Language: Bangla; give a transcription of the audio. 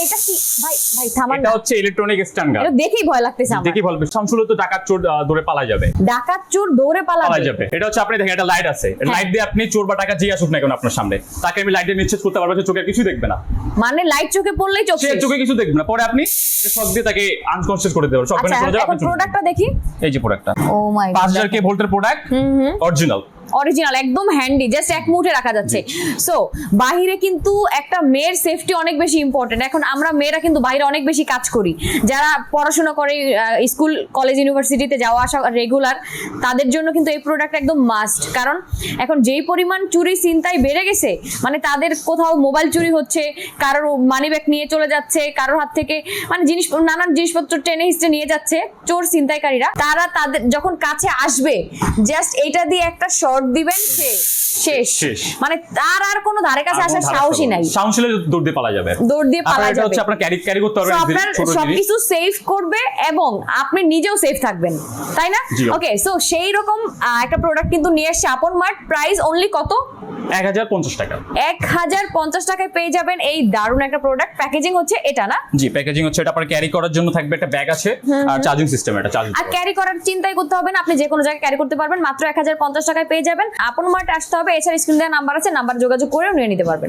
এটা কি ভাই ভাই থামান এটা না। হচ্ছে ইলেকট্রনিক স্ট্যান্ড গান। এটা দেখেই ভয় লাগতেছে আমার। দেখি বলবে শামসুল তো ডাকাত চোর দৌড়ে পালা যাবে। ডাকাত চোর দৌড়ে পালা পালাবে। যাবে। এটা হচ্ছে আপনি দেখেন একটা লাইট আছে। লাইট দিয়ে আপনি চোর বা ডাকাত যে আসুক না কেন আপনার সামনে, তাকে আমি লাইট দিয়ে নিশ্চিত করতে পারবো যে চোখে কিছু দেখবে না। মানে লাইট চোখে পড়লেই চোখ সে শেষ। চোখে কিছু দেখবে না। পরে আপনি শক দিয়ে তাকে আনকনসিয়াস করে দেবেন। শক আচ্ছা চলে যাবে এখন আপনি। প্রোডাক্টটা দেখি। এই যে প্রোডাক্টটা ও মাই গড 5000 কে ভোল্টের প্রোডাক্ট, অরিজিনাল। অরিজিনাল একদম হ্যান্ডি, জাস্ট এক মুঠে রাখা যাচ্ছে। সো বাহিরে কিন্তু একটা মেয়ের সেফটি অনেক বেশি ইম্পর্টেন্ট। এখন আমরা মেয়েরা কিন্তু বাইরে অনেক বেশি কাজ করি, যারা পড়াশোনা করে স্কুল কলেজ ইউনিভার্সিটিতে যাওয়া আসা রেগুলার, তাদের জন্য কিন্তু এই প্রোডাক্ট একদম মাস্ট। কারণ এখন যেই পরিমাণ চুরি ছিনতাই বেড়ে গেছে, মানে তাদের কোথাও মোবাইল চুরি হচ্ছে, কারোর মানি ব্যাগ নিয়ে চলে যাচ্ছে, কারোর হাত থেকে মানে নানান জিনিসপত্র টেনে হিস্টে নিয়ে যাচ্ছে চোর ছিনতাইকারীরা। তারা তাদের যখন কাছে আসবে, জাস্ট এইটা দিয়ে একটা শর্ট দিবেন, শেষ। মানে তার আর কোনো ধারে কাছে আসার সাহসই নাই। সাউন্ডশিলে দৌড় দিয়ে পালা যাবে। দৌড় দিয়ে পালা এটা যাবে। হচ্ছে আপনার ক্যারি করতে পারবেন। So, আপনার ছোট জিনিস সবকিছু সেভ করবে এবং আপনি নিজেও সেফ থাকবেন, তাই না? জি। ওকে, সো সেই রকম একটা প্রোডাক্ট কিন্তু নিয়ে এসেছে আপন মার্ট। প্রাইস অনলি কত? 1050 টাকা। 1050 টাকায় পেয়ে যাবেন এই দারুণ একটা প্রোডাক্ট। প্যাকেজিং হচ্ছে এটা না? জি, প্যাকেজিং হচ্ছে এটা। আপনার ক্যারি করার জন্য থাকবে একটা ব্যাগ আছে আর চার্জিং সিস্টেম। এটা চার্জিং আর ক্যারি করার চিন্তাই করতে হবে না, আপনি যে কোনো জায়গায় ক্যারি করতে পারবেন। মাত্র 1050 টাকায় পেয়ে যাবেন। আপন মার্ট আসতে হবে, এছাড়া স্ক্রিন দেওয়া নাম্বার আছে, নাম্বার যোগাযোগ করে নিয়ে নিতে পারবেন।